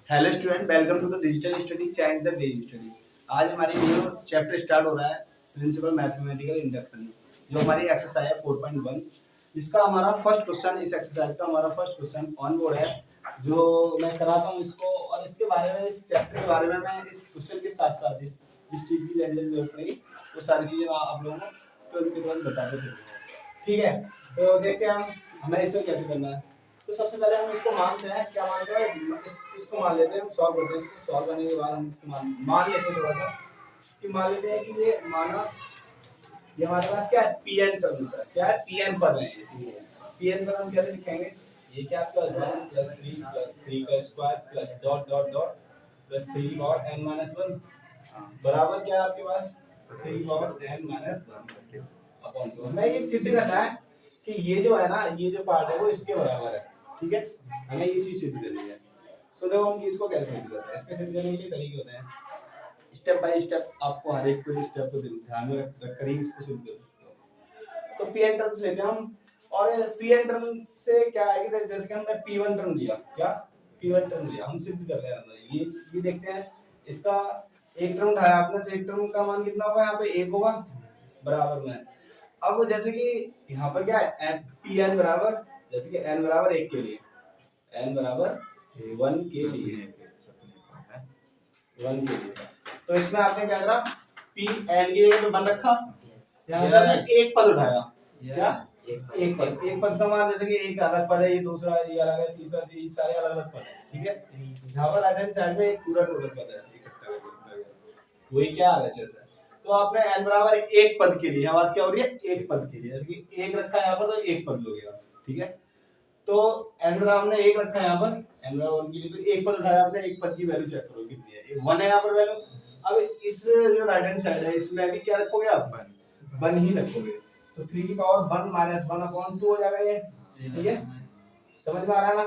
Hello student, welcome to the digital study channel the base study. आज हमारी new chapter start हो रहा है, प्रिंसिपल मैथमेटिकल इंडक्शन, जो हमारी एक्सरसाइज है 4.1। इसका हमारा फर्स्ट क्वेश्चन, इस एक्सरसाइज का हमारा फर्स्ट क्वेश्चन ऑन बोर्ड है, जो मैं कराता हूँ इसको। और इसके बारे में, इस चैप्टर के बारे में मैं इस क्वेश्चन के साथ साथ जिस चीज़ की जरूरत पड़ेगी वो सारी चीज़ें आप लोगों को तुरंत के तुरंत बताते थे। ठीक है, तो देखते हैं हमें इसमें कैसे करना है। तो सबसे पहले हम इसको मानते हैं, क्या मानते हैं, इसको मान लेते हैं, हम सॉल्व करते हैं। इसको सॉल्व करने के बाद हम इसको मान लेते हैं थोड़ा सा, कि मान लेते हैं कि ये माना, ये हमारे पास क्या है, पीएन टर्म्स है। क्या है, पीएन पद है। पीएन पर हम कैसे लिखेंगे, ये क्या प्लस 1 प्लस 3 प्लस 3 का square plus dot dot dot plus 3 और n माइनस 1 बराबर क्या है आपके पास 3 और n माइनस 1 अपॉन 2। हमें ये सिद्ध करना है कि ये जो है ना, ये जो पार्ट है वो इसके बराबर है। ठीक है, हमें ये चीज सिद्ध करनी है। तो देखो हम इसको कैसे सिद्ध करते हैं, इसके सिद्ध करने के लिए तरीके होते हैं। स्टेप बाय स्टेप आपको हर एक स्टेप को ध्यान में रखकर ही इसको सिद्ध कर सकते हो। तो पीएन टर्म्स लेते हैं हम, और पीएन टर्म से क्या है कि जैसे कि हमने पी1 टर्म लिया, क्या पी1 टर्म लिया, हम सिद्ध कर रहे हैं। ये देखते हैं, इसका एक टर्म उठाया आपने, तो एक टर्म का मान कितना होगा, यहाँ पे 1 होगा बराबर में। अब जैसे कि यहाँ पर क्या है, पी एन बराबर, जैसे कि n बराबर 1 के लिए, n बराबर 1 के लिए, 1 के लिए, तो इसमें आपने क्या करा, पी एन के लिए बन रखा, यहाँ से आपने एक पद उठाया। क्या, एक पद का मान, जैसे कि एक अलग पद है, ये दूसरा ये अलग है, तीसरा ये सारे अलग अलग पद है। ठीक है, यहाँ पर राइट हैंड साइड में एक पूरा टोटल पद है इकट्ठा करके, वही क्या आ रहा है जैसे। तो आपने n बराबर एक पद के लिए, यहाँ बात क्या हो रही है, एक पद के लिए, जैसे कि एक रखा है यहाँ पर, तो एक पद लोगे आप। ठीक है, तो n बराबर हमने एक रखा है यहाँ पर, n बराबर 1 के लिए, तो एक पद उठाया आपने, एक पद की वैल्यू चेक करो कितनी है, 1 है यहाँ पर वैल्यू। अब इस जो राइट हैंड साइड है, इसमें भी क्या रखोगे आप, 1 ही रखोगे, तो 3 की पावर 1 माइनस 1 अपॉन 2 हो जाएगा ये। ठीक है, समझ में आ रहा है ना।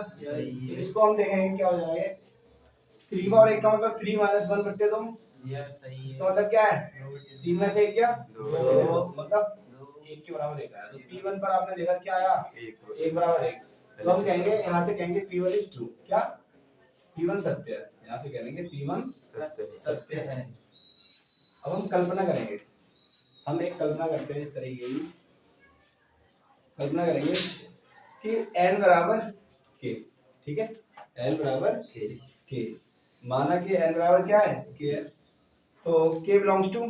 इसको हम देखेंगे क्या हो जाएगा, 3 की पावर 1 का मतलब 3 माइनस 1 बट्टे 2, इसका मतलब क्या है, 3 में से 1 क्या 2, मतलब 1 के बराबर 1 आया। तो P1 पर आपने देखा क्या आया, 1 बराबर 1। तो हम कहेंगे, यहाँ से कहेंगे P1 इज ट्रू, क्या P1 सत्य है, यहाँ से कहेंगे P1 सत्य है। अब हम कल्पना करेंगे, हम एक कल्पना करते हैं, इस तरीके की कल्पना करेंगे कि n बराबर k। ठीक है, n बराबर k, माना कि n बराबर क्या है, k है, तो k belongs to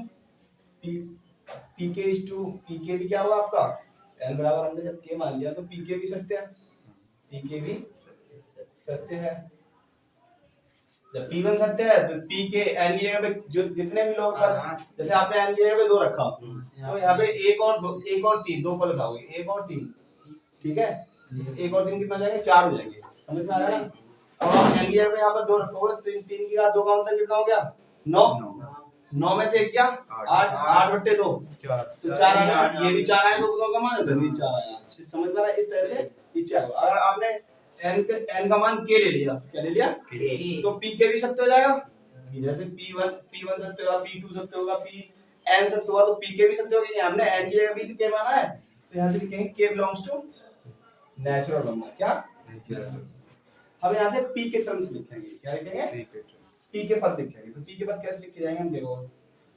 p, pk is two, pk भी क्या होगा आपका, n बराबर हमने जब k मान लिया तो pk भी सत्य है, pk भी सत्य है। जब p1 सत्य है तो pk n की जगह पे जो जितने भी लोग पर, जैसे आपने n की जगह पे 2 रखा, तो यहाँ पे 1 और 3 दो पद उठाओगे, 1 और 3। ठीक है, 1 और 3 कितना जाएगा, 4 हो जाएंगे। समझ में आ रहा है ना। अब आप n की जगह पे यहाँ पर 2 रखोगे, 3 की घात 2 का मतलब कितना हो गया, 9 में से क्या 8, 8 बट्टे 2, तो 4 आया, ये भी 4 आया, दो पदों का मान उधर भी 4 आया। समझ में आ रहा है, इस तरह से नीचे आएगा। अगर आपने n का मान k ले लिया, क्या ले लिया, तो pk भी सत्य हो जाएगा, जैसे p1 सत्य होगा, p2 सत्य होगा, pn सत्य होगा, तो pk भी सत्य होगा। हमने n की जगह भी k माना है, तो यहाँ से लिखेंगे k belongs to natural number, क्या हम यहाँ से p के टर्म्स लिखेंगे, क्या लिखेंगे, p के पद लिखेंगे। तो p के पद कैसे लिखे जाएंगे, हम देखो,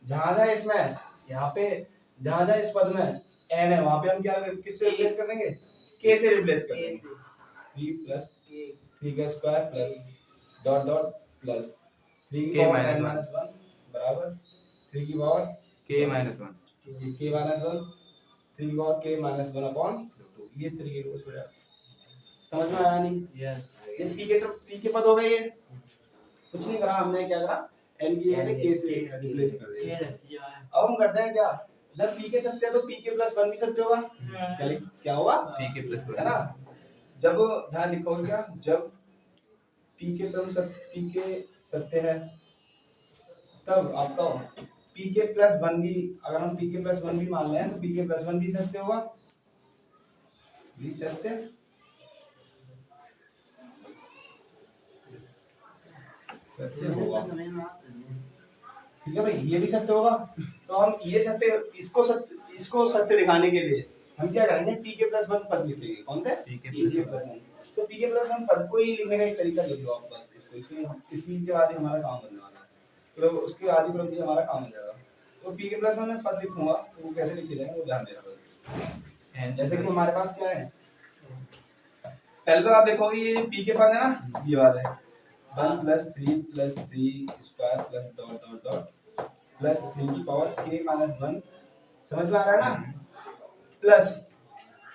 जहां जहां इसमें, यहाँ पे जहां जहां इस पद में n है, वहां पे हम क्या किससे रिप्लेस कर देंगे, k से रिप्लेस कर देंगे। 3 प्लस 3 का square plus dot dot plus 3 की पावर n माइनस 1 बराबर 3 की power k minus 1, k minus 1, 3 की पावर k माइनस 1 अपॉन 2। ये इस तरीके को हो जाएगा। समझ में आया नहीं, ये p के पद हो गए, ये कुछ नहीं करा हमने, क्या करा, n की जगह पे k से रिप्लेस कर दिया। अब हम करते हैं क्या, जब p के सत्य है तो p के प्लस 1 भी सत्य होगा, क्या होगा, p के प्लस 1 है ना। जब ध्यान लिखोगे क्या, जब p के टर्म p के सत्य है, तब आपका p के प्लस 1 भी, अगर हम p के प्लस 1 भी मान लें तो p के प्लस 1 भी सत्य होगा, भी सत्य होगा। ठीक है भाई, ये भी सत्य होगा। तो हम ये सत्य, इसको सत्य दिखाने के लिए हम क्या करेंगे, p के प्लस 1 पद लिखेंगे। कौन से, p के प्लस 1। तो p के प्लस 1 पद को ही लिखने का एक तरीका लिख लो आप बस। इसको, इसी के बाद ही हमारा काम बनने वाला है, तो उसके आदि क्रम से हमारा काम हो जाएगा। तो p के प्लस वन में पद लिखूंगा तो वो कैसे लिखे जाएंगे वो ध्यान देना बस। जैसे कि हमारे पास क्या है, पहले तो आप देखोगे ये p के पद है ना, ये वाले 1 + 3 + 3 square plus dot dot dot plus 3 की पावर k - 1, समझ में आ रहा है ना, प्लस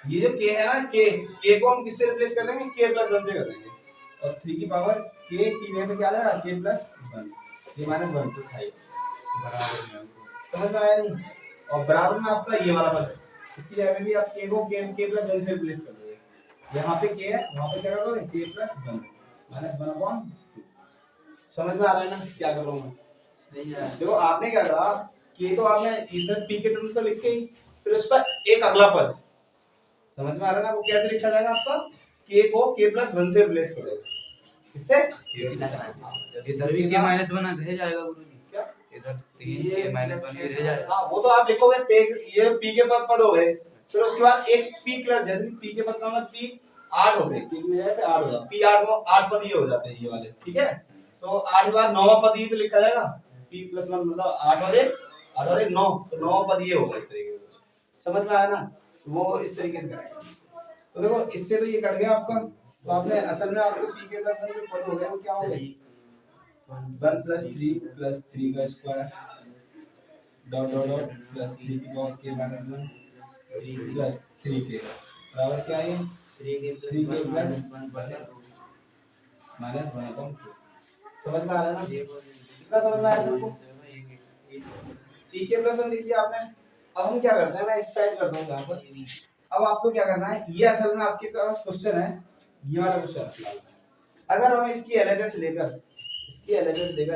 ये जो k है ना, k को हम किससे रिप्लेस कर देंगे, k + 1 से कर देंगे, और 3 की पावर k की जगह पे क्या आ जाएगा, k + 1, k - 1 तो था बराबर में, समझ में आया नहीं। और बराबर में आपका ये वाला पद है, इसकी जगह पे भी आप k को k + 1 से रिप्लेस कर दोगे, यहाँ पे k है वहाँ पे क्या कर दोगे, k + 1 -1/2। समझ में आ रहा है ना क्या कर रहा हूँ मैं, सही है। देखो आपने क्या करा, k तो आपने इधर p के टर्म्स तो लिख के ही, फिर उसका एक अगला पद, समझ में आ रहा है ना, वो कैसे लिखा जाएगा आपका, k को k + 1 से रिप्लेस कर दोगे, इससे इधर भी k - 1 रह जाएगा गुरुजी, क्या इधर 3 k - 1 रह जाएगा। हाँ वो तो आप लिखोगे ये p के पद हो गए, फिर उसके बाद एक p क्लास, जैसे कि p के पद का मतलब p 8 होते हैं, k की जगह पे 8 होगा, p 8 पद ये हो जाते हैं ये वाले, ठीक है। तो 8 के बाद 9वां पद ये तो लिखा जाएगा, p + 1 मतलब 8 और 1 9, तो 9वां पद ये होगा इस तरीके से, समझ में आया ना, वो इस तरीके से करेंगे। तो देखो इससे तो ये कट गया आपका, तो आपने असल में आपको p के + 1 जो पद हो गया वो क्या हो गया, 1 + 3 + 3 का square dot dot dot plus 3 की पावर k - 1 प्लस 3k बराबर क्या है, 3k + -1/2। समझ में आ रहा है ना, कितना समझ में आया सबको, tk + 1 लिख दिया आपने। अब हम क्या करते हैं, मैं इस साइड करता हूँ यहाँ पर, अब आपको क्या करना है, ये असल में आपके पास क्वेश्चन है, ये वाला क्वेश्चन, अगर हम इसकी LHS लेकर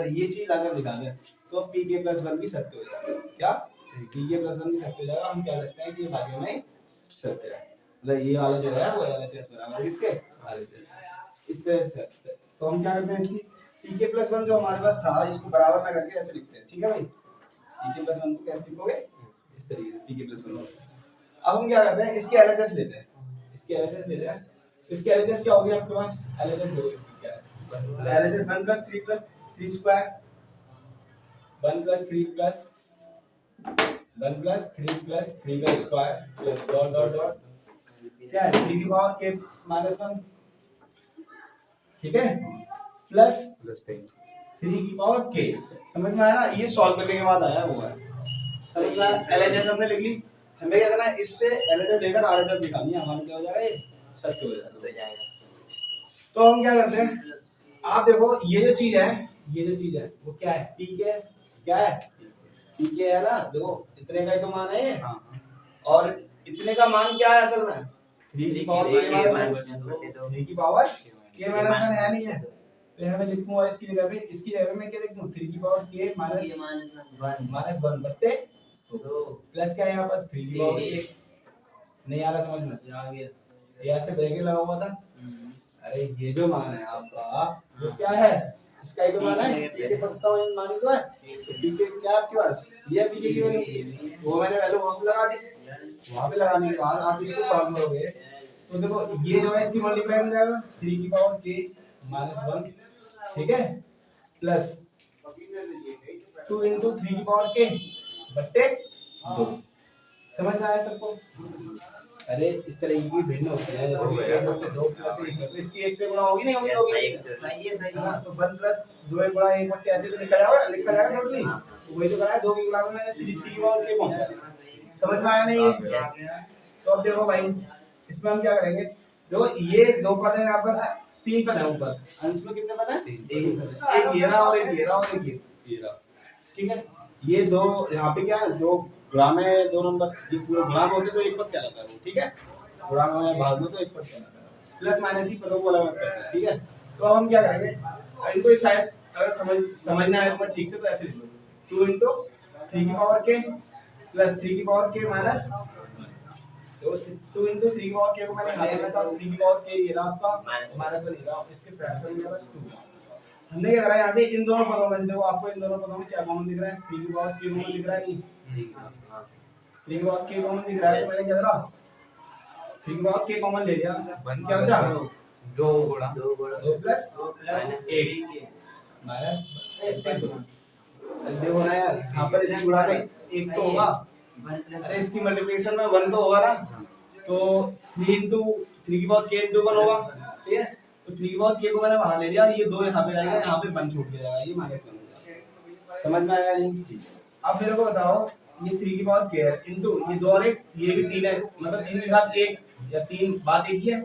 ये चीज अगर दिखा दें तो pk + 1 भी सत्य हो जाएगा, क्या pk + 1 भी सत्य हो जाएगा। हम कह सकते हैं कि ये भाग्य में सत्य है, मतलब ये वाला जो है वो LHS बराबर किसके, RHS, इस तरह से। तो हम क्या करते हैं, इसकी pk + 1 जो हमारे पास था इसको बराबर ना करके ऐसे लिखते हैं, ठीक है भाई, pk + 1 को कैसे लिखोगे, इस तरीके से pk + 1। अब हम क्या करते हैं, इसकी LHS लेते हैं, इसकी LHS क्या होगी आपके पास, LHS देखो इसकी क्या है, LHS 1 + 3 + 3 स्क्वायर 1 + 3 + 3 का square plus dot dot dot क्या है, 3 की पावर k - 1, ठीक है, प्लस 3 की पावर k। समझ में आया ना, ये सॉल्व करने के बाद आया हुआ है, समझ में आया। LHS हमने लिख ली, हमें क्या करना है, इससे LHS लेकर RHS निकालनी है, हमारा क्या हो जाएगा, ये सत्य हो जाएगा। तो हम क्या करते हैं, आप देखो ये जो चीज है वो क्या है, pk क्या है, pk है ना, देखो इतने का ही तो मान है ये, और इतने का मान क्या है असल में, 3 की पावर k - 1, 3 की पावर k - 1 है नहीं है, तो यहाँ मैं लिखूंगा इसकी जगह पे मैं क्या लिख दूं, 3 की पावर k - 1 बट्टे 2 प्लस क्या है यहाँ पर 3 की पावर k, नहीं आ रहा समझ में, आ गया, ये ऐसे ब्रैकेट लगा हुआ था, अरे ये जो मान है आपका वो क्या है, इसका ही तो मान है, पीके पक्का मान तो है, तो पीके क्या आपके पास ये पीके की वैल्यू, वो मैंने वैल्यू वहां पे लगा दी, वहां पे लगाने के बाद आप इसको सॉल्व करोगे तो देखो ये जो है इसकी मल्टीप्लाई हो जाएगा 3 की पावर k - 1, ठीक है, प्लस 2 * 3 की पावर k बट्टे 2। समझ में आया सबको, अरे इस तरह की भिन्न होती है, दो प्लस एक तो इसकी एक से गुणा होगी, नहीं होगी, होगी, ये सही है ना, तो 1 + 2 गुणा 1 बट्टे ऐसे तो लिखा जाएगा टोटली, तो वही तो करा है, 2 की गुणा में मैंने 3 की पावर k पहुंचाया, समझ में आया नहीं ये। तो अब देखो भाई इसमें हम क्या करेंगे, देखो ये दो पद है यहाँ पर, 3 पद है ऊपर, अंश में कितने पद है, एक ये रहा और एक ये रहा और एक ये रहा, ठीक है, ये दो यहाँ पे क्या है, दो गुणा में 2 नंबर, ये पूरे गुणा में होते तो एक पद क्या लगता है वो, ठीक है, गुणा में भाग में तो एक पद क्या लगता है, प्लस माइनस ही पदों को अलग करते हैं, ठीक है। तो अब हम क्या करेंगे, इनको इस साइड अगर समझना है तो मैं ठीक से तो ऐसे लिख लो, 2 * 3 की पावर k प्लस 3 की पावर k माइनस, तो 2 * 3 की पावर k को मैंने यहाँ लिखा, 3 की पावर k ये रहा आपका माइनस में लिखा, इसके फ्रैक्शन में जाएगा 2। हमने क्या करा है, यहाँ से इन दोनों पदों में देखो, आपको इन दोनों पदों में क्या कॉमन दिख रहा है, 3 की पावर k कॉमन दिख रहा है, नहीं 3 की पावर k कॉमन दिख रहा है, तो मैंने क्या करा 3 की पावर k कॉमन ले लिया, क्या बचा दो गुणा 2 प्लस 1 माइनस देखो ना यार, यहाँ पर इस गुणा में 1 तो होगा, अरे इसकी मल्टीप्लिकेशन में 1 तो होगा ना, तो 3 into 3 की पावर k into 1 होगा, ठीक है। तो 3 की पावर k को मैंने वहां ले लिया, ये 2 यहाँ पे रहेगा, यहाँ पे 1 छूट जाएगा, ये माइनस 1 हो जाएगा। समझ में आया नहीं? अब मेरे को बताओ, ये 3 की पावर k है इनटू ये 2 और 1, ये भी 3 है, मतलब 3 के साथ 1 या 3 बात एक ही है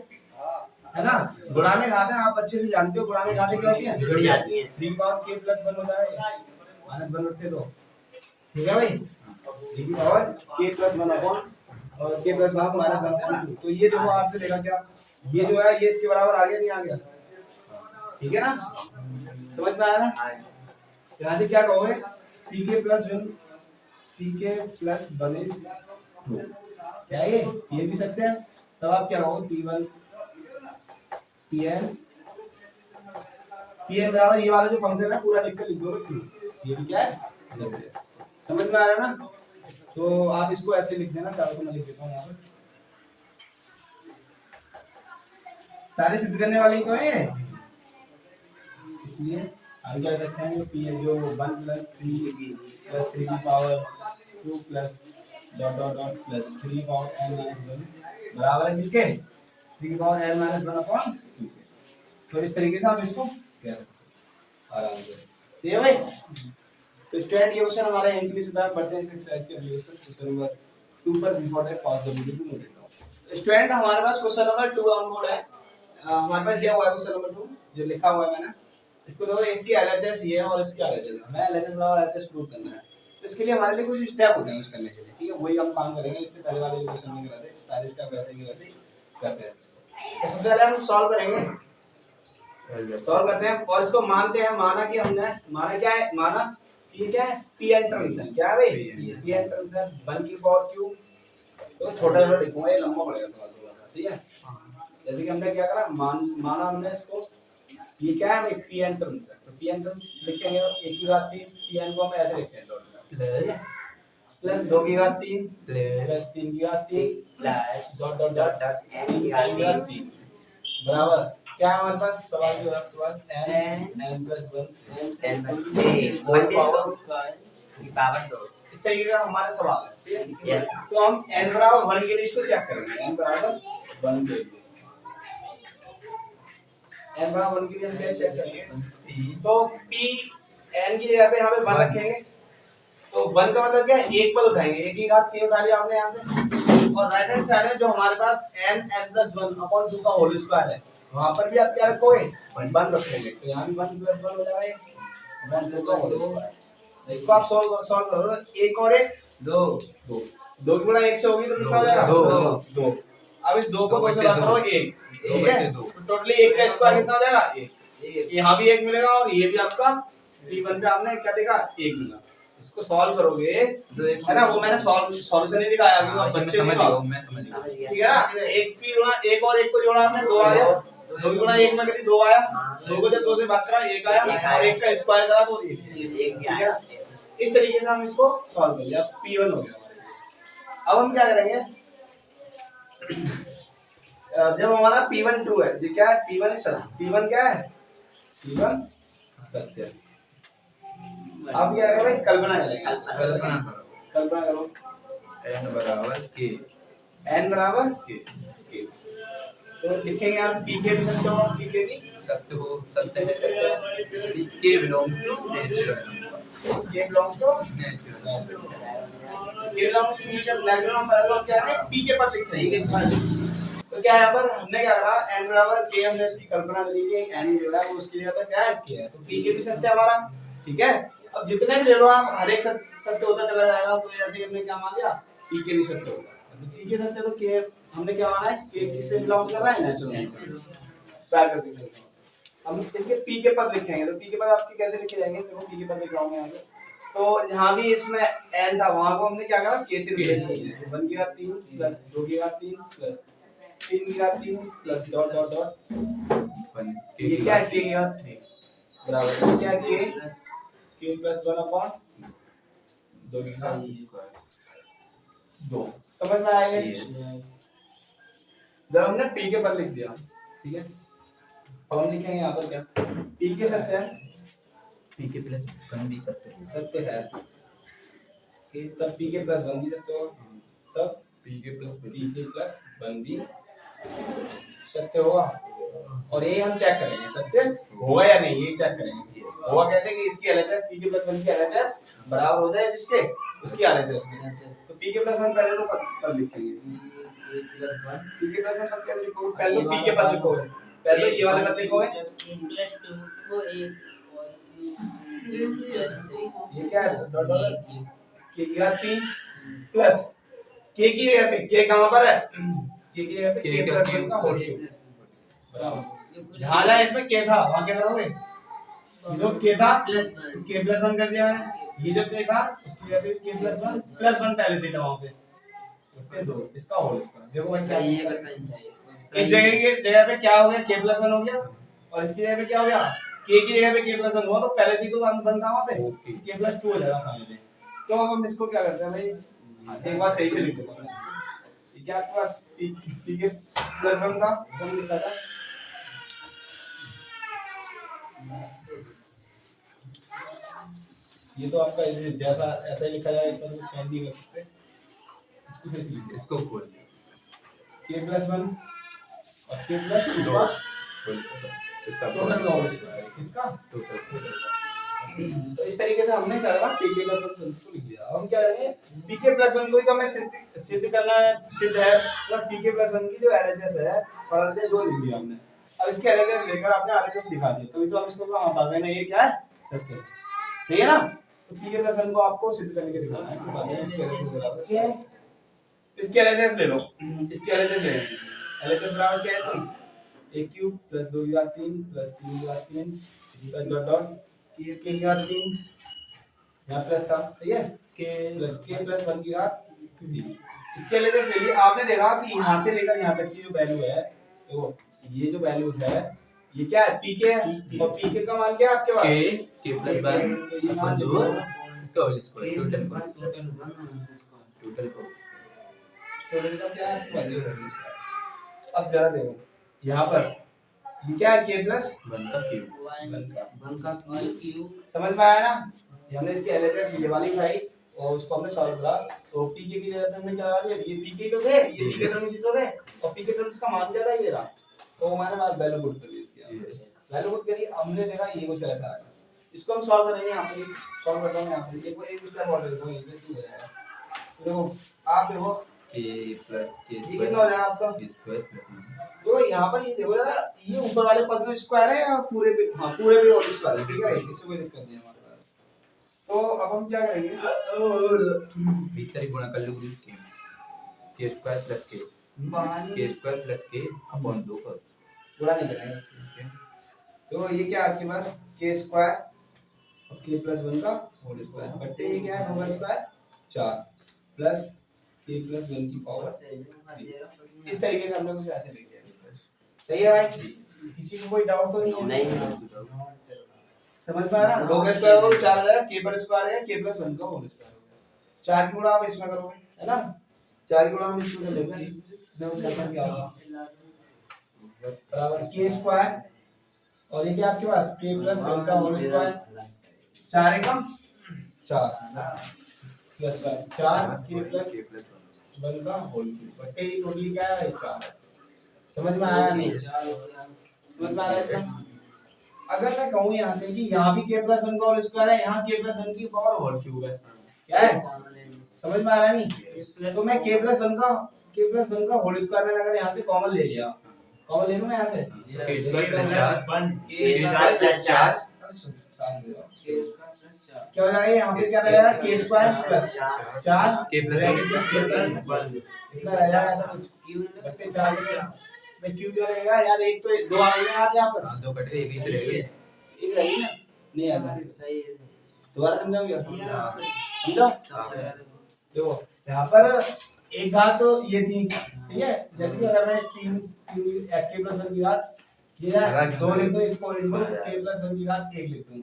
ना। गुणा में घात है, आप अच्छे से जानते हो गुणा में घात क्या होती है, जुड़ जाती है। 3 की पावर k प्लस 1 होता है, माइनस 1 होते तो, ठीक है भाई। 3 की पावर k प्लस 1 अपॉन और k प्लस 1 माइनस 1, तो ये देखो आपसे देखा क्या, ये जो है ये इसके बराबर आ गया नहीं आ गया, ठीक है ना। समझ में आया ना? यहाँ से क्या कहोगे, pk प्लस 1 इज 2, क्या ये भी सकते हैं, तब आप क्या कहोगे p1 pn बराबर ये वाला जो फंक्शन है पूरा लिख कर लिख दोगे, ये भी क्या है सत्य है। समझ में आ रहा है ना? तो आप इसको ऐसे लिख देना, चाहो तो मैं लिख देता हूँ यहाँ पर, सारे सिद्ध करने वाले ही तो है, इसलिए हम क्या करते हैं पी जो 1 प्लस 3 की power 2 plus dot dot dot plus 3 power n minus 1 बराबर है किसके, 3 की पावर n माइनस 1 अपॉन 2। तो इस तरीके से आप इसको कह सकते हो आराम से, ठीक है भाई। तो स्टूडेंट ये क्वेश्चन हमारा इंक्रीज होता है बढ़ते हैं एक्सरसाइज के रिलेशन क्वेश्चन नंबर 2 पर before that pause the video to note. Student हमारे पास क्वेश्चन नंबर 2 ऑन बोर्ड है, हमारे पास दिया हुआ है क्वेश्चन नंबर 2 जो लिखा हुआ है मैंने, इसको देखो इसकी एलएचएस ये है और इसकी एलएचएस है, मैं एलएचएस और एलएचएस प्रूव करना है, तो इसके लिए हमारे लिए कुछ स्टेप होते हैं उस करने के लिए, ठीक है, वही हम काम करेंगे, इससे पहले वाले जो क्वेश्चन में कराते सारे स्टेप वैसे ही करते हैं। तो सबसे पहले हम सॉल्व करेंगे, सॉल्व करते हैं और इसको मानते हैं, माना कि हमने माना क्या है, माना कि ये क्या है pn टर्म्स है, क्या है भाई pn टर्म्स है 1 की पावर q, तो छोटा छोटा लिखूंगा ये लंबा पड़ेगा सवाल थोड़ा सा, ठीक है। जैसे कि हमने क्या करा माना हमने इसको, ये क्या है भाई pn टर्म्स है, तो pn टर्म्स लिखेंगे 1 की घात 3, pn को हम ऐसे लिखते हैं प्लस प्लस 2 की घात 3 प्लस 3 की घात 3 plus dot dot dot n की घात 3 बराबर क्या है हमारे पास सवाल के पास n प्लस 1 n पावर की पावर 2, इस तरीके का हमारा सवाल है, ठीक है। यस, तो हम n बराबर 1 के लिए इसको चेक करेंगे, n बराबर 1 के लिए, n बराबर 1 के लिए हम क्या चेक करेंगे, तो p n की जगह पे यहाँ पे 1 रखेंगे, तो 1 का मतलब क्या है 1 पद उठाएंगे, 1 की घात 3 उठा लिया आपने यहाँ से, और राइट हैंड साइड है जो हमारे पास n n प्लस 1 अपॉन 2 का होल स्क्वायर है, वहां पर भी आप क्या रखोगे 1 रखेंगे, तो यहाँ भी 1 प्लस 1 हो जाएगा 1 2 का होल स्क्वायर। इसको आप सॉल्व करो, 1 और 1 2 2 2 की गुणा 1 से होगी तो कितना हो जाएगा 2 2, अब इस 2 को 2 से भाग करो 1, ठीक है, तो टोटली 1 का स्क्वायर कितना हो जाएगा 1, यहाँ भी 1 मिलेगा और ये भी आपका p1 पे आपने क्या देखा 1 मिला। इसको सॉल्व करोगे है ना, वो मैंने सॉल्यूशन नहीं दिखाया अभी, आप बच्चे समझ गया, ठीक है ना, 1 की गुणा 1 और 1 को जोड़ा आपने 2 आ गया, 2 की गुणा 1 में करी 2 आया, 2 को जब 2 से भाग करा 1 आया, और 1 का स्क्वायर करा तो 1, ठीक है। इस तरीके से हम इसको सॉल्व कर लिया, p1 हो गया। अब हम क्या करेंगे, जब हमारा p1 ट्रू है, ये क्या है p1 इज सत्य, p1 क्या है c1 सत्य। अब क्या करेंगे भाई कल्पना करेंगे, कल्पना करो n बराबर k, n बराबर k, तो लिखेंगे आप pk भी सत्य हो, pk भी सत्य हो, सत्य है, k belongs to natural, k belongs to natural, k belongs to natural number, तो क्या है pk पर लिख रहे हैं, तो क्या यहाँ पर हमने क्या करा n बराबर k, हमने इसकी कल्पना करी कि n जो है वो उसके लिए क्या है k है, तो pk भी सत्य हमारा, ठीक है। अब जितने भी ले लो आप हर एक सत्य होता चला जाएगा, तो जैसे हमने क्या मान लिया pk भी सत्य होगा, तो pk सत्य, तो k हमने क्या माना है k किससे बिलोंग्स कर रहा है नेचुरल, प्राकृतिक से। हम इसके pk पद लिखेंगे, तो pk पद आपके कैसे लिखे जाएंगे, देखो pk पद लिख रहा हूं मैं आगे, तो जहां भी इसमें n था वहां को हमने क्या करा k से रिप्लेस कर दिया, 1 की घात 3 प्लस 2 की घात 3 प्लस 3 की घात 3 प्लस डॉट डॉट डॉट, ये क्या है k की घात 3 बराबर, ये क्या है k प्लस 1 अपॉन 2 की घात 2, समझ में आया। जब हमने p के पद लिख दिया, ठीक है, अब हम लिखेंगे यहाँ पर क्या, पी के सत्य है, पी के प्लस वन भी सत्य है। सत्य है, तब पी के प्लस वन भी सत्य होगा, तब पी के प्लस पी के प्लस वन भी सत्य होगा। और ये हम चेक करेंगे सत्य होगा या नहीं, ये चेक करेंगे। होगा कैसे कि इसकी एलएचएस पी के प्लस वन की एलएचएस बराबर हो जाए जिसके उसकी आरएचएस की। तो पी के प्लस वन पहले तो पद लिखेंगे, पी के प्लस वन पद कैसे लिखोगे, पहले तो पी के पद लिखोगे, पहले ये वाले पद लिखोगे, ये क्या है डॉट के की घात 3 प्लस के की जगह पे के कहां पर है, के की जगह पे के प्लस 1 का होल क्यूब बराबर। जहां जहां इसमें के था वहां क्या करोगे, ये जो के था के प्लस 1 कर दिया मैंने, ये जो के था उसकी जगह पे के प्लस 1 पहले से था वहां पे, फिर दो इसका होल स्क्वायर। देखो भाई क्या ये करता है, इस जगह की जगह पे क्या हो गया, के प्लस 1 हो गया, और इसकी जगह पे क्या हो गया, के की जगह पे के प्लस 1 हुआ तो पहले से ही तो बनता वहां पे के प्लस 2 हो जाएगा फाइनली। तो अब हम इसको क्या करते हैं भाई, एक बार सही से लिख देता हूं, ठीक है आपके पास पी के प्लस 1 का हम लिखा था, ये तो आपका जैसा ऐसा ही लिखा जाए, इसका कुछ चेंज नहीं कर सकते, इसको सही से लिख दो, इसको खोल के प्लस 1 और के प्लस 2 का टोटल का होल स्क्वायर है, किसका तो इस तरीके से हमने क्या करा, पी के प्लस 1 को लिख दिया। अब हम क्या करेंगे, पी के प्लस 1 को ही तो हमें सिद्ध करना है, सिद्ध है मतलब पी के प्लस 1 की जो एलएचएस है और एलएचएस दो लिख दिया हमने। अब इसके एलएचएस लेकर आपने आरएचएस दिखा दिया, तो ये तो हम इसको वहां पा गए ना, ये क्या है सत्य है, सही है ना। तो पी के प्लस 1 को आपको सिद्ध करने के दिखाना है, तो इसके एलएचएस बराबर क्या है, इसके एलएचएस ले लो, इसके एलएचएस ले लो, एलएचएस बराबर क्या है इसकी, a क्यूब प्लस 2 की घात 3 प्लस 3 की घात 3 प्लस डॉट डॉट के की घात 3 यहाँ प्लस था, सही है, के प्लस 1 की घात 3। इसके लिए जैसे ये आपने देखा कि यहाँ से लेकर यहाँ तक की जो वैल्यू है, देखो ये जो वैल्यू है ये क्या है, पी के है, और पी के का मान क्या है आपके पास, के प्लस 1 अपन 2 इसका होल स्क्वायर टोटल का क्या है वैल्यू। अब जरा देखो यहाँ पर ये क्या है, के प्लस 1 का क्यूब, समझ में आया ना। ये हमने इसकी एलएचएस ये वाली उठाई और उसको हमने सॉल्व करा, तो पीके की जगह पे हमने क्या लगा दिया, ये पीके तो थे, ये पीके टर्म्स ही तो थे, और पीके टर्म्स का मान क्या था, ये रहा, तो हमारे पास वैल्यू पुट कर दी इसकी, वैल्यू पुट करी, हमने देखा ये कुछ ऐसा आया, इसको हम सॉल्व करेंगे, यहाँ पे सॉल्व करता हूं, यहाँ पे देखो एक स्टेप और देता हूं, ये कैसे हो जाएगा, देखो आप देखो के प्लस के ये कितना हो जाएगा आपका स्क्वायर, तो यहाँ पर ये देखो जरा, ये ऊपर वाले पद में स्क्वायर है और पूरे पे, हाँ पूरे पे होल स्क्वायर है, ठीक है, इससे कोई दिक्कत नहीं है हमारे पास। तो अब हम क्या करेंगे, भीतर ही गुणा कर लो गुरु, के स्क्वायर प्लस के अपॉन 2 का गुणा नहीं करेंगे इसमें, तो ये क्या आपके पास के स्क्वायर और के प्लस 1 का होल स्क्वायर बट्टे ये क्या है 2 का स्क्वायर 4 प्लस के प्लस 1 की पावर 3। इस तरीके से हमने कुछ ऐसे लिख दिया, सही है भाई, किसी को कोई डाउट तो नहीं है, समझ में आ रहा है। 2 का स्क्वायर हो 4 आ जाएगा, के पर स्क्वायर है के प्लस 1 का होल स्क्वायर हो गया, 4 की गुणा आप इसमें करोगे है ना, 4 की गुणा हम इसमें कर लेंगे, इसमें करना क्या होगा बराबर के स्क्वायर और ये क्या आपके पास के प्लस 1 का होल स्क्वायर, 4 एकम 4 प्लस 4 के प्लस 1 का होल क्यूब बटे ये टोटली क्या है 4। समझ में आया नहीं, समझ में आ रहा है। अगर मैं कहूं यहां से कि यहां भी k प्लस 1 का होल स्क्वायर है, यहां k प्लस 1 की पावर होल क्यूब है, क्या है समझ में आ रहा नहीं, तो मैं k प्लस 1 का होल स्क्वायर मैंने अगर यहां से कॉमन ले लिया, कॉमन ले लूं मैं यहां से के स्क्वायर प्लस 4 के स्क्वायर प्लस 4 क्या हो जाएगा, यहाँ पे क्या रहेगा के स्क्वायर प्लस 4 के प्लस 1 इतना रह जाएगा ऐसा कुछ बटे 4 से मैं क्यों क्या रहेगा यार, एक तो 2 आ गए आज यहाँ पर, 2 कटे एक ही तो रह गए, एक रहेगी ना, नहीं ऐसा सही है, दोबारा समझाऊंगा समझो। देखो यहाँ पर एक घात तो ये थी, ठीक है, जैसे कि अगर मैं 3 के प्लस 1 की घात ये है 2 लिख दूं, इसको इनटू के प्लस 1 की घात 1 लिख दूं,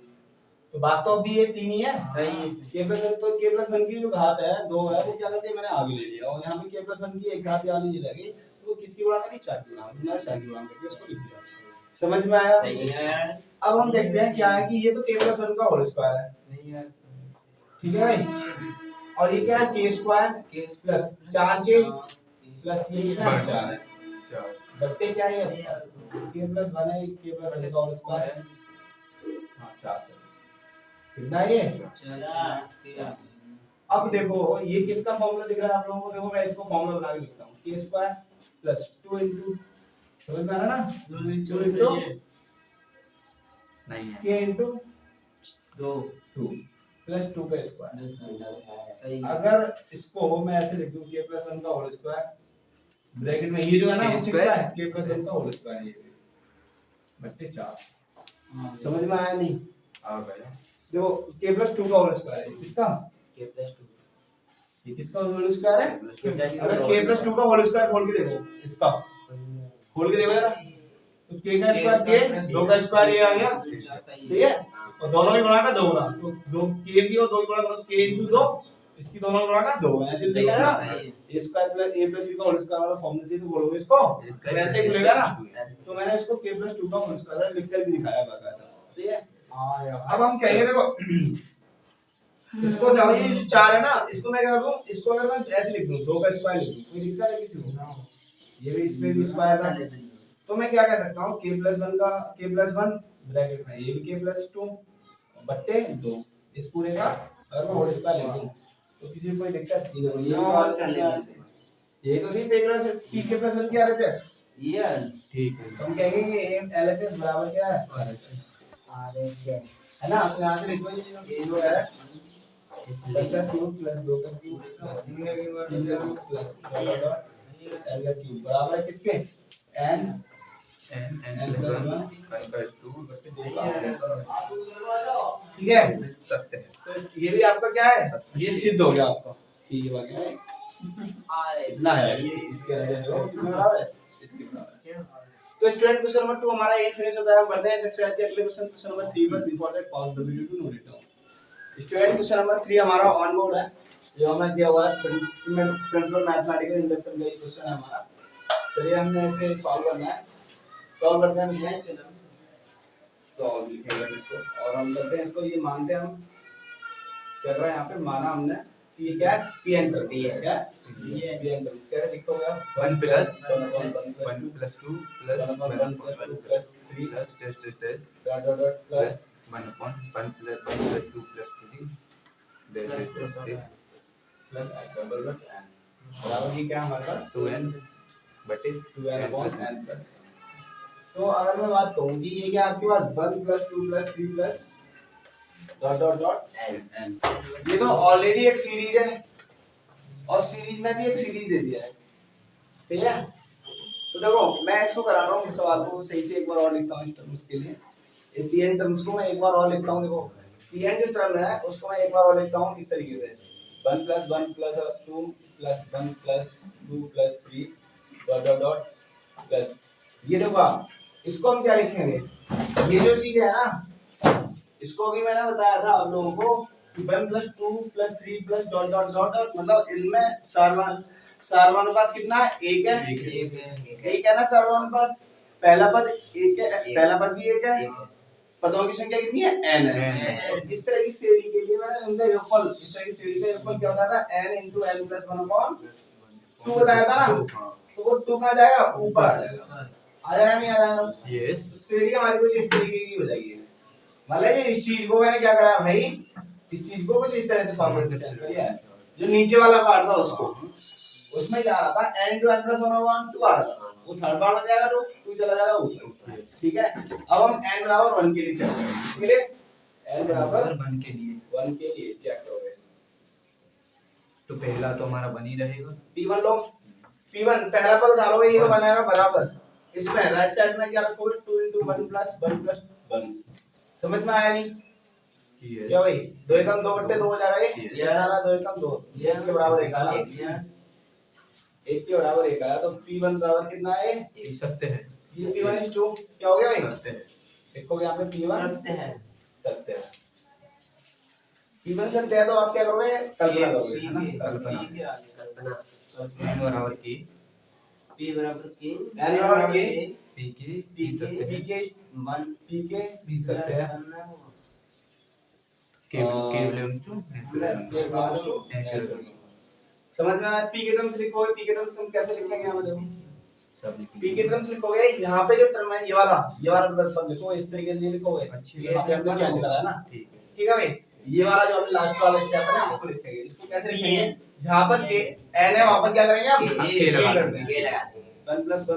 तो बात तो अभी ये 3 ही है, सही है। के प्लस 1 तो के प्लस 1 की जो घात है 2 है, वो क्या करते हैं मैंने आगे ले लिया, और यहाँ पे के प्लस 1 की एक घात वाली रह गई, तो किसकी गुणा करी 4 की गुणा, 4 की गुणा करके उसको लिख दिया, समझ में आया? सही है। अब हम देखते हैं क्या है कि ये तो k प्लस 1 का होल स्क्वायर है, ठीक है भाई, और ये क्या है k square plus 4k plus ये कितना है 4 है, बट्टे क्या है k प्लस 1 है, k प्लस 1 का होल स्क्वायर है, हाँ 4 से कितना है ये। अब देखो ये किसका फॉर्मूला दिख रहा है आप लोगों को, देखो मैं इसको फॉर्मूला बना के लिखता हूँ, k स्क्वायर प्लस 2 इनटू, समझ में आ रहा ना, 2 इनटू नहीं है k इनटू 2 प्लस 2 का स्क्वायर। सही है। अगर इसको मैं ऐसे लिख दूं k प्लस 1 का होल स्क्वायर, ब्रैकेट में ये जो है ना K वो स्क्वायर किसका है, k प्लस 1 का होल स्क्वायर, ये बट्टे 4। समझ में आया नहीं? और भाई देखो k प्लस 2 का होल स्क्वायर है, किसका, k प्लस 2 ये किसका होल स्क्वायर है, अगर k प्लस 2 का होल स्क्वायर खोल के देखो, इसका खोल के देखो जरा, तो k का स्क्वायर k, 2 का स्क्वायर ये आ गया, सही है, और दोनों की गुणा का 2 गुना, तो 2 k की और 2 गुणा करो k इनटू 2, इसकी दोनों गुणा का 2, ऐसे लिखा है ना, a square plus a plus b का होल स्क्वायर वाला फॉर्मूला से तो बोलोगे इसको, तो ऐसे ही खुलेगा ना, तो मैंने इसको k प्लस 2 का होल स्क्वायर लिख कर भी दिखाया बाकायदा, सही है। अब हम कहेंगे देखो इसको जाओ, ये जो 4 है ना, इसको मैं क्या करूं, इसको अगर मैं ऐसे लिख दूं, 2 का स्क्वायर लिख दूं, कोई दिक्कत है किसी को, ये भी इसमें भी स्क्वायर था, तो मैं क्या कह सकता हूं k प्लस 1 का k प्लस 1 ब्रैकेट में ये भी k प्लस 2 बट्टे 2, इस पूरे का अगर मैं होल स्क्वायर लिख दूं तो किसी को कोई दिक्कत नहीं है, ये और ये तो नहीं देख रहा है k प्लस 1 की RHS, यस ठीक है तो हम कहेंगे कि LHS बराबर क्या है RHS है ना, तो यहां से लिखो ये जो है l का क्यूब प्लस 2 का क्यूब प्लस 3 का क्यूब प्लस l का क्यूब बराबर है किसके n n प्लस 1 का 2 ठीक है। सकते हैं तो ये भी आपका क्या है, ये सिद्ध हो गया आपका, ठीक है बाकी है इतना है, ये इसके अंदर जो कितना बराबर है, इसके बराबर है। तो स्टूडेंट क्वेश्चन नंबर 2 हमारा ये फिनिश होता है, हम बढ़ते हैं एक्सरसाइज के अगले क्वेश्चन नंबर 3 पर, important pause the video to note it down. Student question number 3 हमारा ऑन बोर्ड है, जो हमें दिया हुआ है प्रिंसिपल मैथमेटिकल इंडक्शन का ये क्वेश्चन है हमारा। चलिए हमने इसे सॉल्व करना है, सॉल्व करते हैं इसे, सॉल्व लिखेगा इसको, और हम करते हैं इसको, ये मानते हैं हम कर रहे हैं यहाँ पे, माना हमने कि ये क्या है pn कर दिया है, क्या ये pn कर क्या है, लिखो क्या 1 plus 1 1 plus 2 plus 1 plus 3 plus test dot dot dot plus 1 upon 1 plus 2 plus 3 plus double dot n बराबर ये क्या हमारे पास 2n बटे 2n अपॉन n प्लस। तो अगर मैं बात कहूं कि ये क्या आपके पास 1 plus 2 plus 3 plus dot dot dot n, ये तो ऑलरेडी एक सीरीज है और सीरीज में भी एक सीरीज दे दिया है, सही है। तो देखो मैं इसको करा रहा हूँ सवाल को सही से एक बार और लिखता हूँ इस टर्म्स के लिए, ये pn टर्म्स को मैं एक बार और लिखता हूँ। देखो pn जो टर्म है उसको मैं एक बार और लिखता हूँ इस तरीके से, 1 plus 1 plus 2 plus 1 plus 2 plus 3 dot dot dot plus, ये देखो आप इसको हम क्या लिखेंगे, ये जो चीज है ना इसको भी मैंने बताया था आप लोगों को कि 1 plus 2 plus 3 plus dot dot dot dot, मतलब इनमें सार्वनुपात कितना है, एक है, एक है ना सार्वनुपात, पहला पद एक है, पहला पद भी एक है, पदों की संख्या कितनी है n है। तो इस तरह की श्रेणी के लिए मैंने उनका योगफल, इस तरह की श्रेणी का योगफल क्या होता था n into n plus 1 upon 2 बताया था ना, तो वो 2 कहां जाएगा, ऊपर आ जाएगा नहीं आ जाएगा, यस तो श्रेणी हमारी कुछ इस तरीके की हो जाएगी। मतलब ये इस चीज को मैंने क्या करा भाई, इस चीज को कुछ इस तरह से फॉर्मेट किया है, जो नीचे वाला पार्ट था उसको, उसमें क्या आ रहा था n into n plus 1 upon 2 आ रहा था, वो थर्ड पार्ट में जाएगा तो 2 चला जाएगा ऊपर, ठीक है। अब हम n बराबर 1 के लिए चेक करेंगे, ठीक है, n बराबर 1 के लिए 1 के लिए चेक करोगे तो पहला तो हमारा बन ही रहेगा, p1 लो, p1 पहला पद उठा लोगे, ये तो बनाएगा बराबर, इसमें राइट साइड में क्या रखोगे 2 into 1 plus 1 plus 1, समझ में आया नहीं क्या भाई, 2 एकम 2 बट्टे 2 हो जाएगा, ये आ रहा 2 एकम 2, ये के बराबर 1 आया, 1 के बराबर 1 आया, तो p1 बराबर कितना है, ये सत्य है, ये p1 is 2 क्या हो गया भाई, सत्य है, देखो यहाँ पे p1 सत्य है, सत्य है, p1 सत्य है, तो आप क्या करोगे, कल्पना करोगे, है ना, कल्पना कल्पना n बराबर की P बराबर K N बराबर K पी के P पी सकते पी हैं के 1 पी के पी सकते हैं के बिलोंग्स टू नेचुरल के बिलोंग्स टू नेचुरल। समझ में आया? पी के टर्म्स लिखोगे, पी के टर्म्स हम कैसे लिखेंगे यहाँ पे देखो, सब पी के टर्म्स लिखोगे यहाँ पे जो टर्म है ये वाला दस सब लिखो इस तरीके से लिखोगे। अच्छी यहाँ पे हमने चेंज करा है ना, ठीक है ठीक है भाई। ये वाला जो हमने लास्ट वाला स्टेप है ना इसको लिखेंगे। इसको कैसे लिखेंगे? जहाँ पर के एन है वहाँ पर क्या करेंगे हम? के लगा करते हैं। K लगाते हैं 1 plus 1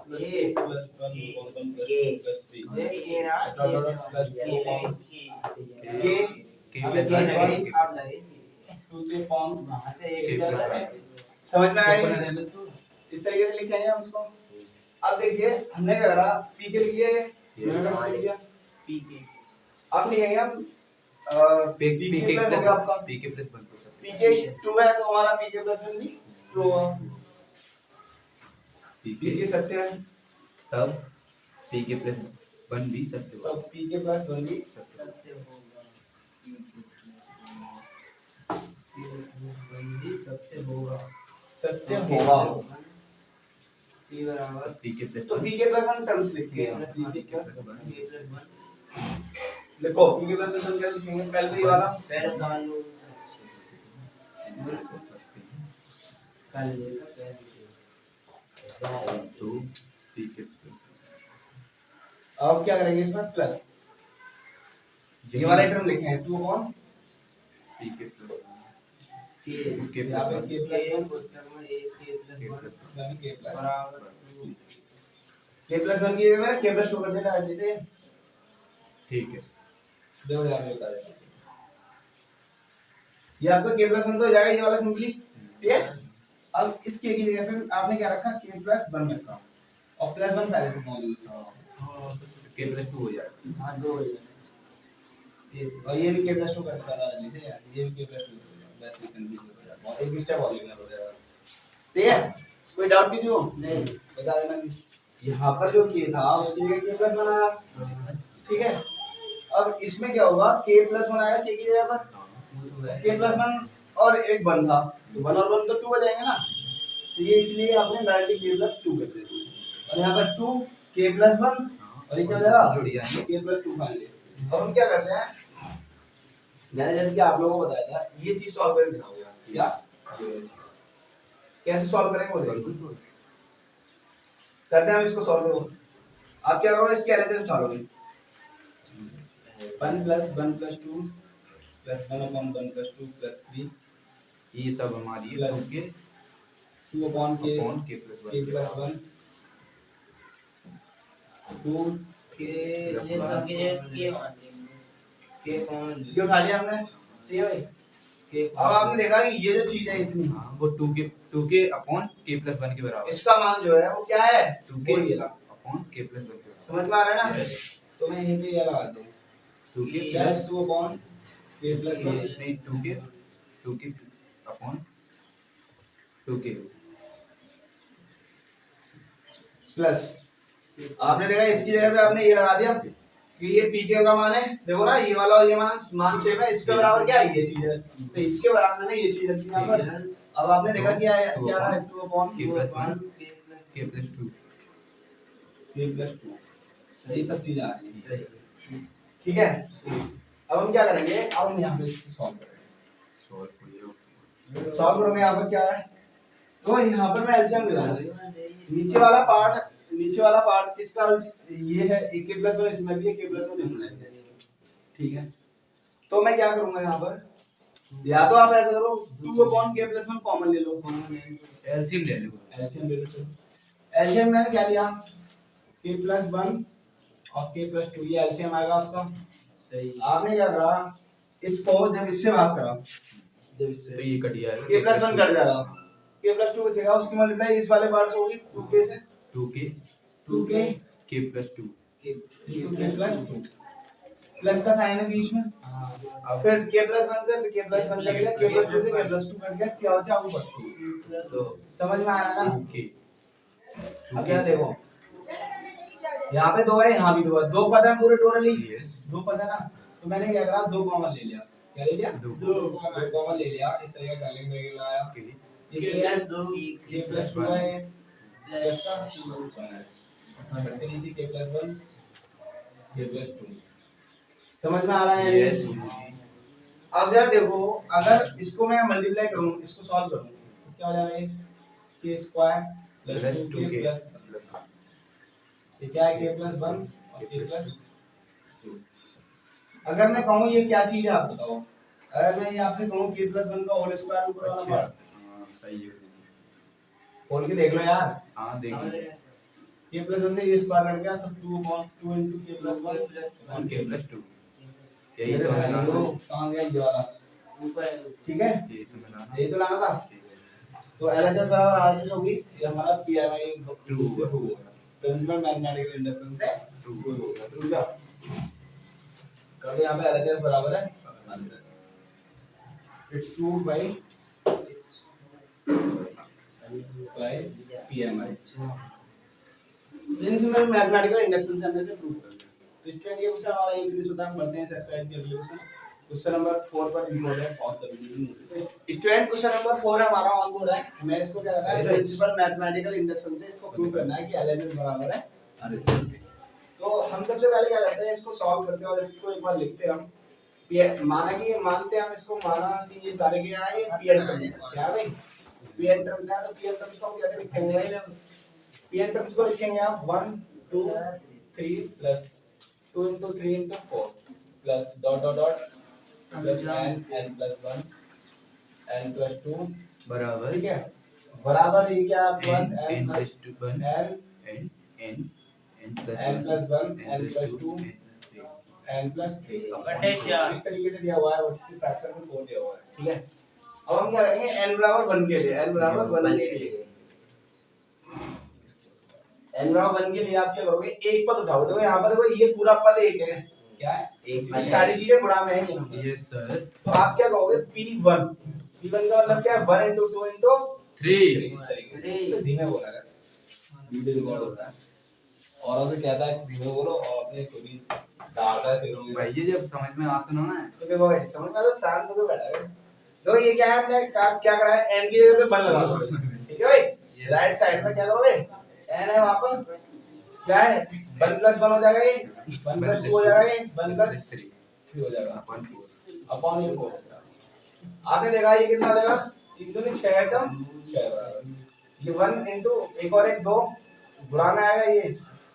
plus 2 plus 1 1 plus 2 plus 3 ये K रहा डॉट डॉट प्लस 2 के के प्लस प्लस 1 वन आप लगे 2 के फॉर्म वहां से के एक प्लस प्लस वन समझ में आया? इस तरीके से लिखेंगे हम इसको। अब देखिए हमने क्या करा, पी के लिख लिया ये, मैंने लिख लिया P के अब लिखेंगे हम पी पी के के प्लस प्लस होगा आपका पी के प्लस 1 पी के 2 है तो हमारा पी के प्लस 1 भी 2 होगा। पी पी के के सत्य है तब पी के प्लस 1 भी सत्य तो होगा पी के प्लस 1 भी सत्य होगा बंदी सत्य होगा सत्य होगा। P बराबर पी के प्लस तो पी के प्लस 1 टर्म्स लिखेंगे हम। पी के प्लस 1 K प्लस 1 लिखो पी के प्लस 1 क्या लिखेंगे? पहले तो ये वाला पहले दान लो कल लेगा पहले तो पी के अब क्या करेंगे इसमें प्लस ये वाला टर्म लिखे हैं 2 अपॉन पी के प्लस के यहाँ पे के प्लस 1 पुस्तक में एक K प्लस 1 यानी के प्लस बराबर के प्लस 1 की जगह के प्लस 2 कर देना जैसे ठीक है देखो यहाँ पे बता देता हूँ। ये आपका के प्लस 1 तो हो जाएगा ये वाला सिंपली, ठीक है। अब इस के की जगह पे आपने क्या रखा? के प्लस 1 रखा और प्लस 1 पहले से मौजूद था के प्लस 2 हो जाएगा हाँ दो हो जाएगा और ये भी के प्लस 2 कर देता है लीजिए यार, ये भी के प्लस 2 बस ये कंफ्यूज हो जाएगा और एक स्टेप और लिखना पड़ेगा, ठीक है। कोई डाउट किसी को? नहीं बता देना कि यहाँ पर जो के था उसकी जगह के प्लस बनाया, ठीक है। अब इसमें क्या होगा? के प्लस बनाया के की जगह पर के प्लस 1 और एक 1 था तो 1 और 1 तो 2 हो जाएंगे ना, तो ये इसलिए आपने डायरेक्टली के प्लस 2 कर दिया और यहाँ पर 2 के प्लस 1 और ये क्या हो जाएगा? जुड़ जाएंगे के प्लस 2 फाइनली। अब हम क्या करते हैं, मैंने जैसे कि आप लोगों को बताया था ये चीज सॉल्व करके दिखाऊंगा क्या कैसे सॉल्व करेंगे वो देखो करते हैं हम इसको सॉल्व। आप क्या करोगे? इसके एलएचएस उठाओगे 1 plus 1 plus 2 plus 1 upon 1 plus 2 plus 3 ये सब हमारी है प्लस के 2 अपॉन के प्लस के प्लस 1 2 के ये सब के मान लेंगे के कौन ये उठा लिया हमने, सही है भाई। के अब आपने देखा कि ये जो चीज है इतनी वो 2 के अपॉन के प्लस 1 के बराबर इसका मान जो है वो क्या है? 2 के वो ये रहा। अपॉन के प्लस 1 के बराबर समझ में आ रहा है ना? Yes. तो मैं यहीं पे ये लगा दूं 2 के प्लस 2 अपॉन के प्लस 1 नहीं 2 के अपॉन 2 के प्लस आपने देखा इसकी जगह पे आपने ये लगा दिया कि ये पी के का मान है, देखो ना ये वाला और ये मान सेम है, इसके बराबर क्या है? ये चीज है तो इसके बराबर मैंने ये चीज रखी यहाँ पर। अब आपने देखा क्या है? क्या है? 2 अपॉन के प्लस 1 के प्लस के प्लस 2 के प्लस 2 यही सब चीजें आ रही हैं, ठीक है। अब हम क्या करेंगे? अब हम यहाँ पे इसको सॉल्व करेंगे। सॉल्व करेंगे यहाँ पर क्या है? तो यहाँ पर मैं एलसीएम ले लूंगा। नीचे वाला पार्ट किसका? ये है a के प्लस 1 इसमें भी है के प्लस 1 इसमें भी है, ठीक है। तो मैं क्या करूंगा यहाँ पर? या तो आप ऐसा करो 2 अपॉन के प्लस 1 कॉमन ले लो, एलसीएम ले लो एलसीएम ले लो। एलसीएम मैंने क्या लिया? के प्लस 1 और के प्लस 2 ये एलसीएम आएगा आपका, सही। आपने क्या करा? इसको जब इससे भाग करा जब इससे तो ये कट जाएगा के प्लस 1 कट जाएगा, के प्लस 2 बचेगा, उसकी मल्टीप्लाई इस वाले पार्ट से होगी 2k से 2k के प्लस 2 2k प्लस 2 प्लस का साइन है बीच में, हाँ फिर के प्लस 1 से के प्लस 1 कट गया, के प्लस 2 से के प्लस 2 कट गया, क्या हो जाएगा ऊपर तो समझ में आया ना? 2k अब क्या देखो यहाँ पे 2 है यहाँ भी 2 है, 2 पद है पूरे टोटली Yes. 2 पद है ना, तो मैंने क्या करा 2 कॉमन ले लिया, क्या ले लिया? दो। 2 कॉमन ले लिया, इस तरह का डायलेक्ट में लगाया के ये के प्लस 2 है प्लस का 1 है करते नीचे k प्लस 1 k प्लस 2 समझ में आ रहा है? यस गुरुजी। अब जरा देखो, अगर इसको मैं मल्टीप्लाई करूं, इसको सॉल्व करूं तो क्या हो जाएगा? ये k square plus 2k plus ये क्या है? k प्लस 1 और k प्लस 2। अगर मैं कहूं ये क्या चीज है आप बताओ? अगर मैं ये आपसे कहूं k प्लस 1 का होल स्क्वायर ऊपर वाला पार्ट, हाँ सही है। खोल के देख लो यार। हाँ देखिए k प्लस 1 से ये स्क्वायर कट गया तो 2 into k plus 1 1 k plus 2 यही तो है ना। कहां गया ये वाला? ऊपर ठीक है, ये तो मिला यही तो लाना था। तो LHS बराबर RHS होगी, ये हमारा PMI True से ट्रू होगा, प्रिंसिपल मैथमेटिकल इंडक्शन से ट्रू होगा। ट्रू क्या? कभी यहाँ पे LHS बराबर है it's true by PMI, principle mathematical induction से हमने से प्रूव कर दिया। तो स्टूडेंट ये क्वेश्चन हमारा इंक्रीज होता है। हम बढ़ते हैं एक्सरसाइज के अगले क्वेश्चन, क्वेश्चन नंबर 4 पर रिकॉर्ड है। Pause the video. Student question number 4 है हमारा ऑन बोर्ड है। मैं इसको क्या करना है, प्रिंसिपल मैथमेटिकल इंडक्शन से इसको प्रूव करना है कि LHS बराबर है RHS के। तो हम सबसे पहले क्या करते हैं, इसको सॉल्व करते हैं और इसको एक बार लिखते हैं हम। माना कि मानते हैं हम इसको, माना कि ये सारे क्या है, ये pn टर्म्स क्या है भाई, pn टर्म्स है। तो pn टर्म्स को हम कैसे लिखेंगे भाई? pn टर्म्स को लिखेंगे आप 1 2 3 plus 2 into 3 into 4 plus dot dot dot plus n plus 1 n plus 2 बराबर ठीक है, बराबर ये क्या आपके पास n plus 2 1 n n plus 1 n plus 2 n plus 3 बटे 4 इस तरीके से दिया हुआ है और इसकी फ्रैक्शन में 4 दिया हुआ है। ठीक है, अब हम क्या करेंगे, n बराबर 1 के लिए, n बराबर 1 के लिए n बराबर 1 के लिए आप क्या करोगे, एक पद उठाओ। देखो यहाँ पर देखो ये पूरा पद एक है, क्या है? एक ये सारी चीजें गुणा में है यहाँ पर। Yes sir. तो आप क्या कहोगे, p1 का मतलब क्या है, 1 into 2 into 3 इस तरीके से। तो धीमे बोला कर, वीडियो रिकॉर्ड हो रहा है। औरों से कहता है धीमे बोलो और अपने खुद ही डालता है सिरों में। भाई ये जब समझ में आता ना ना तो देखो भाई समझ में आ, तो शांत होकर बैठा है। तो ये क्या है, हमने क्या करा है, n की जगह पे 1 लगा दो। ठीक है भाई, राइट साइड में क्या करोगे, n है वहां पर क्या है, 1 प्लस 1 हो जाएगा, ये 1 प्लस 2 हो जाएगा, ये 1 प्लस 3 हो जाएगा अपॉन ये 4। आपने देखा ये कितना हो जाएगा, 3 दूनी 6 आइटम 6 बराबर ये 1 into एक और एक 2 गुणा में आएगा, ये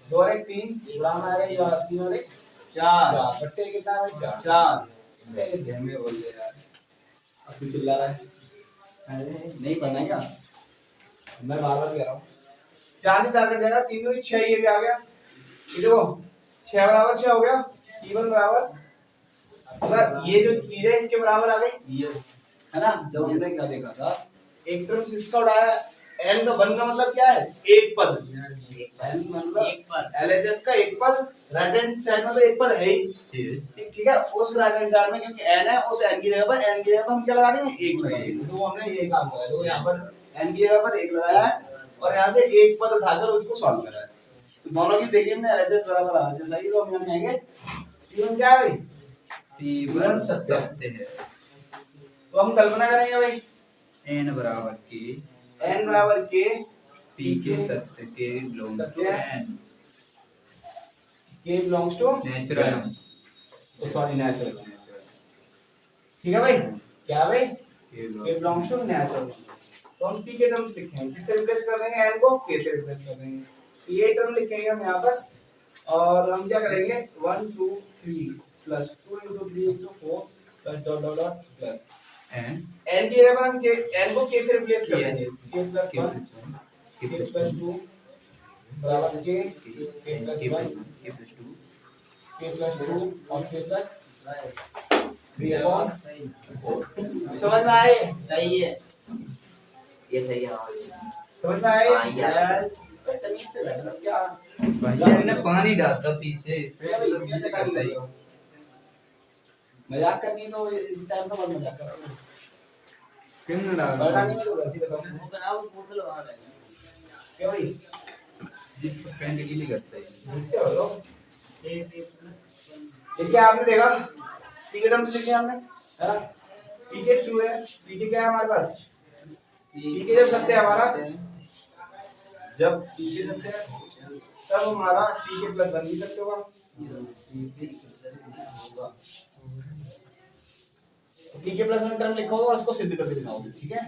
2 और एक 3 गुणा में आएगा, ये 3 और एक 4 बट्टे कितना है भाई 4। ए धीमे बोल दे यार, अब तू चिल्ला रहा है, अरे नहीं पढ़ना है क्या? मैं बार-बार कह रहा हूँ 4 से 4 कट जाएगा, 3 दूनी 6, ये भी आ गया। ये देखो 6 बराबर 6 हो गया, c1 बराबर मतलब ये जो चीज है इसके बराबर आ गई, ये है ना। जब हमने क्या देखा था, एक टर्म इसका उड़ाया, n का 1 का मतलब क्या है, एक पद, n मतलब एक पद, LHS का एक पद, राइट हैंड साइड में तो एक पद है ही। ठीक है, उस राइट हैंड साइड में क्योंकि n है, उस n की जगह पर हम क्या लगा देंगे, एक लगा देंगे। तो हमने ये काम करा है, तो यहाँ पर n की जगह पर एक लगाया है और यहाँ से एक पद उठाकर उसको सॉल्व करा है। तो दोनों की देखिए हमने LHS बराबर RHS आई, तो हम यहाँ कहेंगे P1 क्या है भाई, P1 सत्य है। तो हम कल्पना करेंगे भाई n बराबर k n बराबर k p के सत्य के belong to n k belongs to natural. तो सॉरी नेचुरल। ठीक है भाई, क्या भाई k belongs to नेचुरल। तो हम p के टर्म्स लिखेंगे, किससे रिप्लेस कर देंगे, n को k से रिप्लेस कर देंगे। तो ये टर्म लिखेंगे हम यहाँ पर और हम क्या करेंगे 1 2 3 plus 2 into 3 into 4 plus dot dot dot plus n की जगह पर हम n को k से रिप्लेस कर देंगे, k plus 1 k plus 2 बराबर k plus 1 k plus 2 और k plus 3 अपॉन 4। समझ में आए? सही है, ये सही है। समझ में आए? हाँ, यस। तमीज से बैठना क्या भाई ने पानी डालता पीछे कैसे करता है? मजाक करनी तो इस टाइम तो मत मजाक करो। क्यों ना डाल बड़ा नहीं है तो वैसे बताओ वो बनाओ बोतल वहां लगी। क्या भाई जिस फ्रेंड के लिए करता है ठीक से हो लो। ये प्लस ये क्या आपने देखा, पी के टर्म्स लिखे हमने, है ना। पी के क्यों है, पी के क्या है हमारे पास, पी के जब सत्य है हमारा जब पीके करते हैं तब हमारा पीके प्लस 1 भी करते होगा। पीके प्लस 1 टर्म लिखोगे और उसको सिद्ध करके दिखाओगे, ठीक है।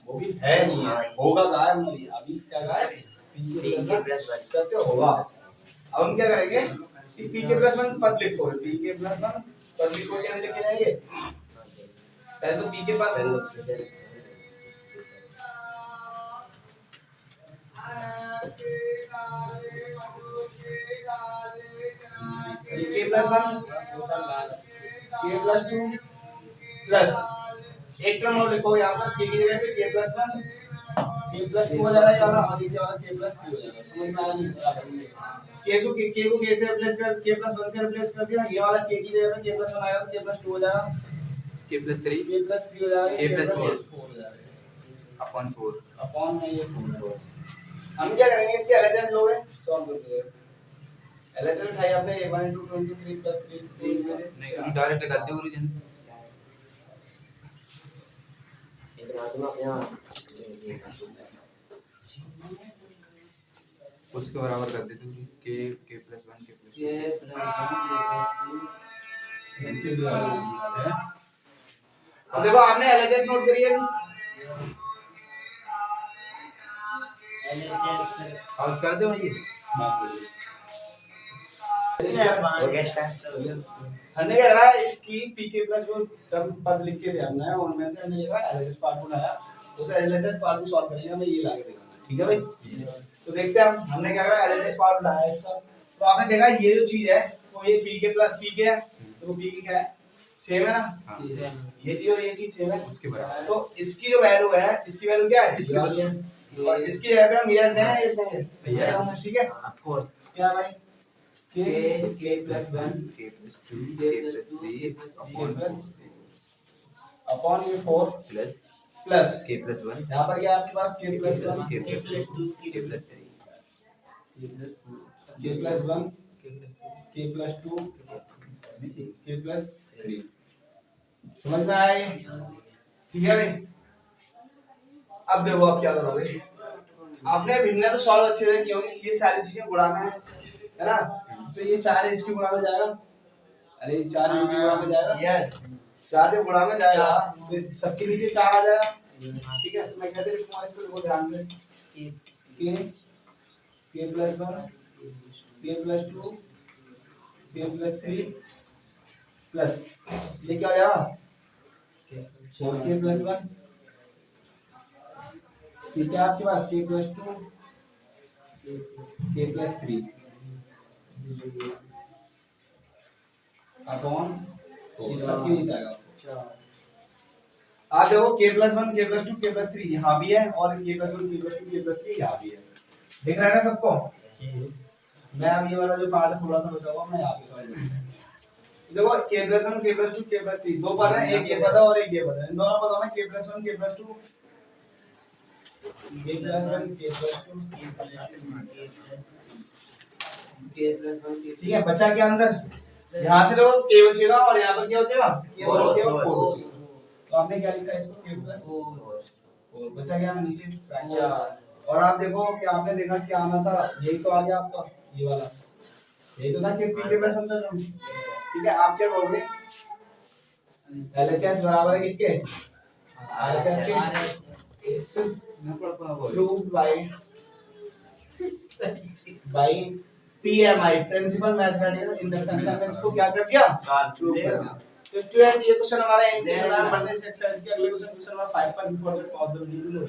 वो भी है नहीं है, होगा गायब नहीं, अभी क्या गायब पीके प्लस 1 सत्य होगा। अब हम क्या करेंगे कि पीके प्लस 1 पद लिखो, पीके प्लस 1 पद लिखो, कैसे लिखे जाएंगे? पहले तो पीके पद के प्लस 1 के प्लस 2 प्लस एक टर्म और लिखो यहाँ पर के की जगह पे के प्लस 1 के प्लस 2 हो जाएगा और आगे क्या होगा के प्लस 3 हो जाएगा। समझ में आया नहीं? के को के से रिप्लेस कर के प्लस 1 से रिप्लेस कर दिया, ये वाला के की जगह पे के प्लस 1 आएगा तो के प्लस 2 हो जाएगा, के प्लस 3 के प्लस 3 हो जाएगा, के प्लस 4 हो जाएगा अपॉन 4 अपॉन में ये 4। हम क्या करेंगे इसके एलएचएस लोगे सॉल्व कर दोगे। एलएचएस उठाइए आपने 1 * 23 + 3 नहीं हम डायरेक्ट कर दे ओरिजिन उसके बराबर कर देते के प्लस 1 के प्लस 2 है। अब देखो आपने एलएचएस नोट करिए और कर दो ये हमने क्या करा इसकी पीके प्लस जो टर्म पद लिख के ध्यान है उनमें से हमने लिखा एलएचएस पार्ट उठाया, उसे एलएचएस पार्ट को सॉल्व करेंगे, हमें ये लाके दिखाना है, ठीक है भाई। तो देखते हैं हमने क्या करा एलएचएस पार्ट उठाया इसका, तो आपने देखा ये जो चीज है वो ये पीके प्लस पीके है, तो पीके क्या है सेम है ना, ये चीज और ये चीज सेम है उसके बराबर। तो इसकी जो वैल्यू है इसकी वैल्यू क्या है और इसकी जगह पे हम ये रखते हैं ठीक है क्या भाई के प्लस 1 के प्लस 2 के प्लस 3 अपॉन ये 4 प्लस के प्लस 1 यहाँ पर क्या है आपके पास के प्लस 1 के प्लस 2 के प्लस 3 के प्लस 1 के प्लस 2 के प्लस 3 समझ में आया ये? ठीक है भाई। अब देखो आप क्या करोगे, आपने भिन्न तो सॉल्व अच्छे से किए होंगे, ये सारी चीजें गुणा में है ना, तो ये 4 इसकी गुणा में जाएगा, अरे 4 इनकी गुणा में जाएगा, यस 4 के गुणा में जाएगा तो सबके नीचे 4 आ जाएगा, ठीक है। तो मैं कैसे लिखूंगा इसको, देखो ध्यान से के प्लस 1 के प्लस 2 के प्लस 3 प्लस ये क्या हो जाएगा 4k प्लस 1 ये क्या आपके पास k plus 2 k plus 3 upon ये सब के नीचे आएगा। आप देखो k plus 1 k plus 2 k plus 3 यहाँ भी है और k plus 1 k plus 2 k plus 3 यहाँ भी है, दिख रहा है ना सबको? मैं अब ये वाला जो पार्ट है थोड़ा सा बचा हुआ मैं यहाँ पे सॉल्व करूंगा। देखो k plus 1 k plus 2 k plus 3 दो पद है, एक ये पद है और एक ये पद है, इन दोनों पदों में k plus 1 k plus 2 k plus 1 k plus 2 ठीक है। बचा क्या अंदर, यहाँ से देखो k बचेगा और यहाँ पर क्या बचेगा k और 4 बचेगा, तो आपने क्या लिखा इसको k प्लस 4 बचा गया नीचे। और आप देखो कि आपने देखा क्या आना था, यही तो आ गया आपका ये वाला, यही तो था कि p के प्लस 1 था, ठीक है। आप क्या कहोगे LHS बराबर है किसके RHS के proved by PMI principle mathematics induction का हमने इसको क्या कर दिया प्रूव कर दिया। तो स्टूडेंट ये क्वेश्चन हमारा एम क्वेश्चन है, मंडे से एक्सरसाइज के अगले क्वेश्चन नंबर 5 पर before the pause the video.